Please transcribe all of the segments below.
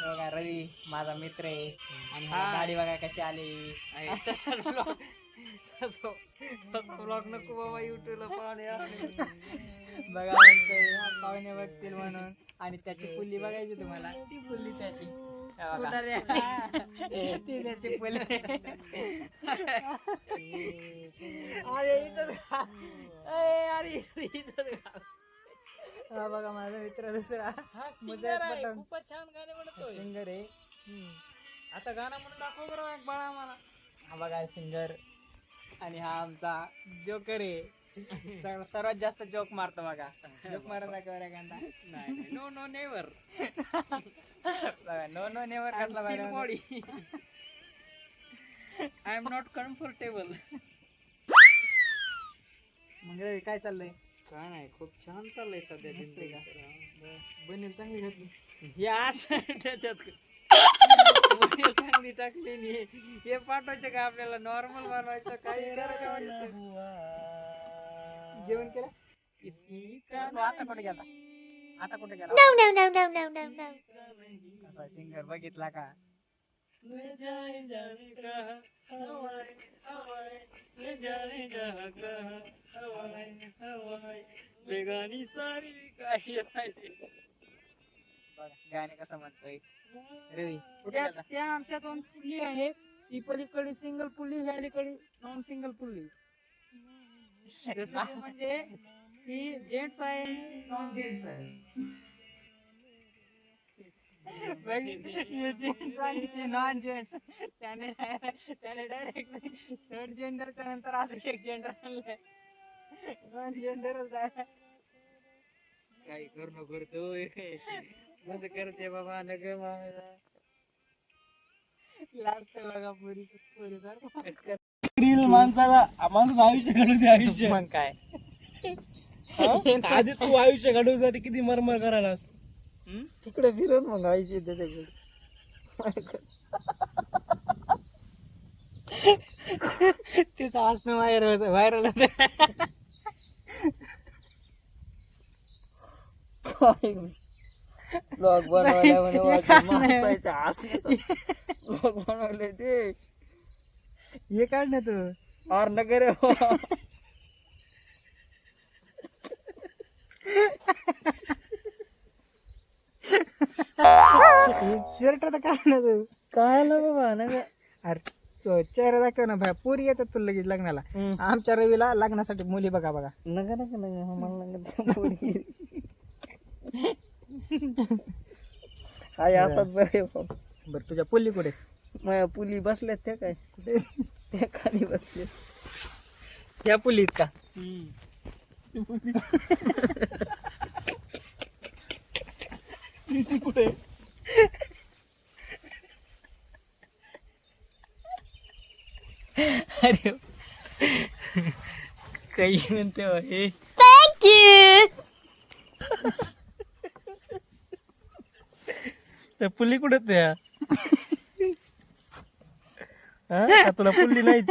बघा रवी माझा मित्र आहे आणि गाडी बघा कशी आली. तसा ब्लॉग नको बाबा युट्यूबला पाहणे. बघा म्हणतोय पाहुणे बघतील म्हणून. आणि त्याची पुल्ली बघायची तुम्हाला, ती पुल्ली त्याची ती त्याची पुल्ली. अरे हा बघा माझा मित्र दुसरा खूपच छान गाणे म्हणतोय. सिंगर आहे. आता गाणं म्हणून दाखव बरं एक बाळा मला. हा बघा सिंगर. आणि हा आमचा जोकर आहे. सर्वात जास्त जोक मारतो बघा. जोक मारत दाखव एखादा. नाही नो नो नेवर. बघा नो नो नेवर कसला स्टील बघा. Body. I am not comfortable. मग रवी काय चाललंय? काय नाही खूप छान चाललंय सध्या. दिसतंय का बनेल चांगली घातली. हे असं त्याच्यात बनेल चांगली टाकलेली. हे पाठवायचं का आपल्याला? नॉर्मल बनवायचं काही जेवण केलं? आता कुठे गेला? आता कुठे गेला? No, no, no, no, no, no, no. असा सिंगर बघितला का? बेगानी सारी काही बघा गाणे कसं म्हणतोय रवी. कुठे गेला? त्या आमच्या दोन पुल्ली आहेत. ती पलीकडे सिंगल पुल्ली, ह्या अलीकडे नॉन सिंगल पुल्ली. जसं म्हणजे ती जेंट्स आहे, नॉन जेंट्स आहे. हे जेंट्स आणि ते नॉन जेंट्स. त्याने डायरेक्ट थर्ड जेंडरच्या नंतर असं एक जेंडर आणलंय. नॉन जेंडरच आहे. काही करू करतोय बंद करते बाबा नग लास्ट बघा पुरी माणसाला माणूस आयुष्य घडू दे. आयुष्य मग काय आधी तू आयुष्य घडवण्यासाठी किती मरमर करायला. तिकडे फिरत मग आयुष्य त्याच्याकडे. तिचं हसणं व्हायरल होत. ब्लॉग बनवले ते हे काढ ना तू. और नगर शर्ट तर काढ ना तू. काय बाबा नग. अरे तो चेहरा दाखव ना भाई. पोरी येतात तुला लगेच लग्नाला. आमच्या रवीला लग्नासाठी मुली बघा बघा. नग नग नग हाय असं बरे. बरं तुझ्या पुल्ली कुठे? माझ्या पुली बसल्यात त्या काय त्या खाली बसले. त्या पुलीत का? कुठे अरे काही म्हणते हे. Thank you. त्या पुल्ली कुठे त्या तुला पुल्ली नाही.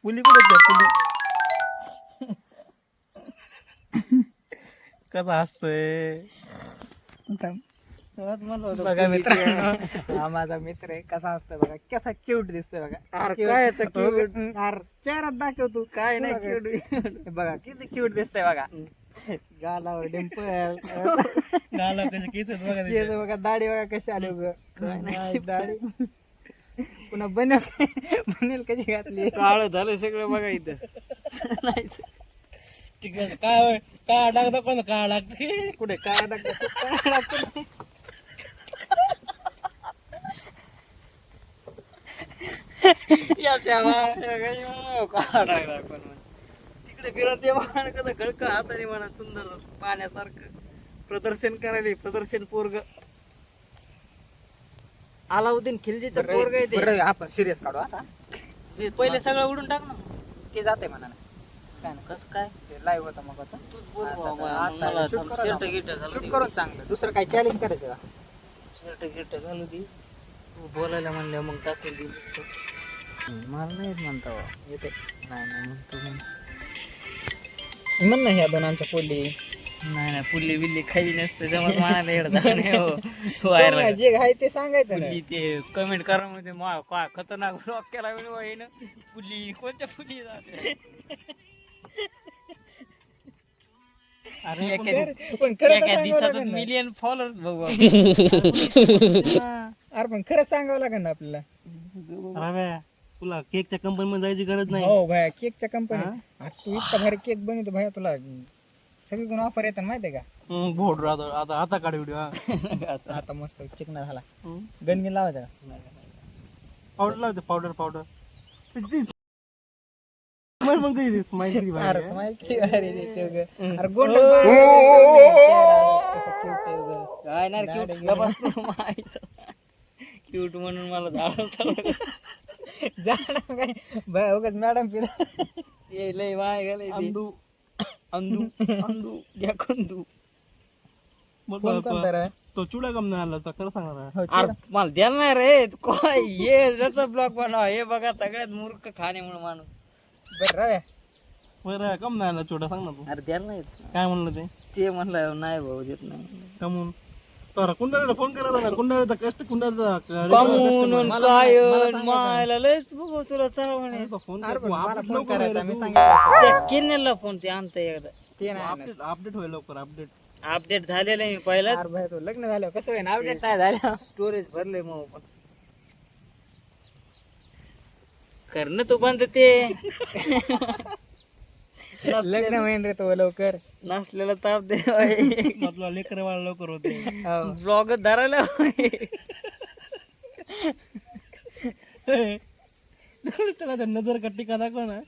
पुल्ली कुठे त्या पुल्ली. कसा हसतोय बघा मित्रांनो हा माझा मित्र आहे. कसा असतो बघा. कसा क्यूट दिसतोय बघा. काय चेहरा दाखव तू. काय नाही क्यूट बघा किती क्यूट दिसतंय बघा. गालावर डिंपल. गाला कसे केस आहेत बघा केस बघा. दाढी बघा कशी आली बघ. दाढी पुन्हा बनेल कशी घातली. काळ झालं सगळं बघा इथं. ठीक आहे. काय होय काय डाग दाखव ना. काय लागते कुठे काय दाखव. तिकडे फिरत ये वाहन कसं खळखळ हाताने म्हणा सुंदर पाण्यासारखं प्रदर्शन करायला. प्रदर्शन पोरग अलाउद्दीन खिल्जीचं पोरग आहे ते. आपण सिरियस काढू आता. पहिले सगळं उडून टाक ना. ते जाते म्हणा. काय नाही. कस काय ते लाईव्ह होतं मग तूच बोल आता- बाबा. आता मला shoot करा शर्ट ना. गिट शूट करून चांगलं. दुसरं काय चॅलेंज करायचं का? शर्ट गिट घालू दे. तू बोलायला म्हणलं मग टाकून दे नुसतं. मला नाही म्हणता येते नाही नाही म्हणतो म्हण ना ह्या दोनांच्या पोली. नाही पुल्ली बिल्ली खाई नसते जमत म्हणाला एवढं नाही हो व्हायरल जे आहे ते सांगायचं पुल्ली नाही. ते कमेंट करा मध्ये काय खतरनाक ब्लॉग केला ना पुल्ली कोणत्या पुल्ली जाते अरे एका पण खरं तर एका सांगावं दिवसात लागेल ना. मिलियन फॉलोअर्स बघू हा. अरे पण खरंच सांगावं लागेल ना आपल्याला. रव्या तुला केकच्या कंपनी मध्ये जायची गरज नाही. हो भाया केकच्या कंपनी तू इतका भारी केक बनवतो भाया तुला सगळीकडून ऑफर येतात माहितीये का. बोर्ड आता आता काढ व्हिडिओ. आता मस्त चिकना झाला गणगिन लावायचा का? पावडर लावते पावडर मग स्माइल किती भारी अरे आहे. smile किती भारी आहे त्याची वगैरे. अरे गोंडस बाळ चेहरा कसा cute आहे वगैरे. काय नाही क्यूट क्यूट म्हणून मला झाडं चालू झाडा काय भाया उगाच मॅडम पिला. ये लय वाय गेलंय ते. अंदू अंदू घ्या कंदू कोण कोणता रे? तो चुडा कम नाही आला होता खरं सांगणार आहे. हो, अरे मला द्यायला नाही रे काय ये ज्याचा ब्लॉग बनवा हे बघा सगळ्यात मूर्ख खाणे म्हणून माणूस बरं रव्या बरं कम नाही आला चुडा सांग ना तू अरे द्यायला नाही काय म्हणलं ते म्हणलं नाही भाऊ देत नाही कमून तर कुंडाला फोन करायचा ना कुंडाला कष्ट कुंडाला कमून काय मायला लयच बघू तुला चालू म्हणे फोन अरे पण मला फोन करायचा मी सांगितलं असं. त्या किन्नेला फोन ते आणतं एकदा ते नाही आणत. अपडेट होईल लवकर अपडेट. अपडेट झालेलं आहे मी पहिला अरे भाई तो लग्न झालं कसं होईल अपडेट नाही झालं. स्टोरेज भरलंय मग पण कर ना तू बंद ते लग्न होईन रे तो लवकर. नसलेला ताप दे आपला लेकर वाला लवकर होते. हो. ब्लॉग धरायला त्याला त्या नजर कट्टी का दाखव ना.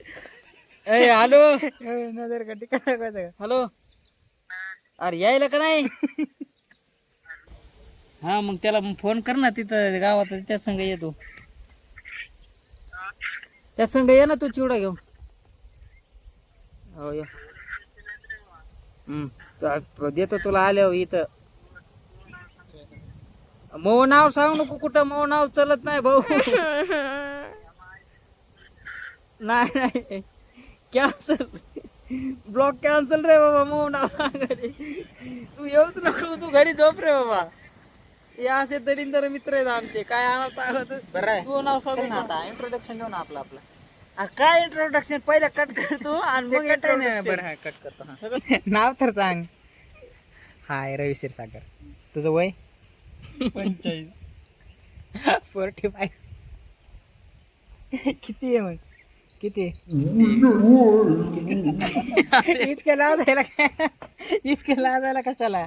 ए हॅलो नजर का टिका दाखवायचं का? हॅलो अरे यायला का नाही हा मग त्याला फोन कर ना तिथं गावात त्या संग येतो त्या संग ये ना तू चिवडा घेऊन हो या देतो तुला आल्यावर इथं मग नाव सांग नको कुठं मग नाव चलत नाही भाऊ नाही नाही कॅन्सल ब्लॉक कॅन्सल रे बाबा मग नाव सांग रे. तू येऊच नको तू घरी झोप रे बाबा हे असे दलिंदर मित्र आहेत आमचे काय आणा सांगत बरं आहे. तू नाव सांग चल ना आता इंट्रोडक्शन देऊ ना आपलं काय इंट्रोडक्शन पहिला कट करतो आणि मग introduction. बरं हा कट करतो हा. सगळं नाव तर सांग. हाय रवी क्षीरसागर. तुझं वय 45. 45. किती आहे मग किती इतक्या लाजायला काय इतक्या लाजायला कशाला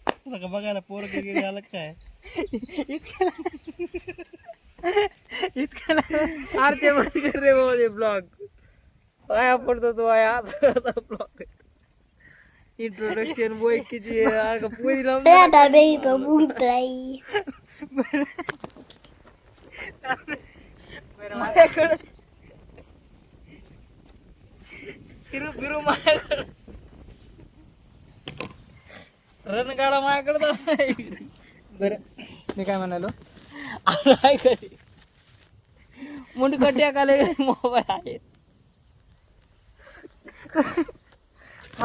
तुला का बघायला पोर वगैरे आलं काय. इतक्या अरे बंद कर रे बाबा ते ब्लॉग काय पडतो तो असा ब्लॉग इंट्रोडक्शन वय किती पुरी लावून Bada baby boom play. माझ्याकडे फिरू फिरू माझ्याकडे रणगाडा माझ्याकडे बरं मी काय म्हणालो आहे कधी मुंडकट्या काले मोबाईल आहे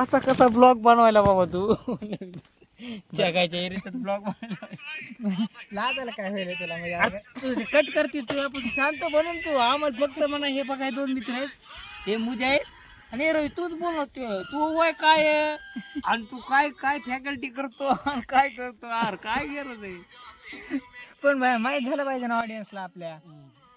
असा कसा ब्लॉग बनवायला बाबा तू जगायच्या एरियात ब्लॉग बनवायला लाजायला काय होईल तुला म्हणजे अरे तू कट करते तू आपण शांत बनून तू आम्हाला फक्त म्हणा हे बघाय 2 मित्र आहेत हे मुजाहिद आणि रवी तूच बोलतो तू वय काय आहे आणि तू काय काय फॅकल्टी करतो आणि काय करतो यार काय गरज आहे पण भाई माहित झालं पाहिजे ना ऑडियन्सला आपल्या.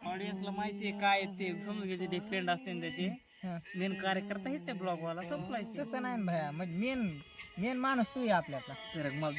ऑडियन्सला माहिती आहे काय आहे ते समजून घ्यायचे ते फ्रेंड असते ना त्याचे हा. मेन कार्यकर्ता हेच आहे ब्लॉग वाला संपलाय तसं नाही ना भया म्हणजे मेन माणूस तू आहे आपल्यातला. सर मग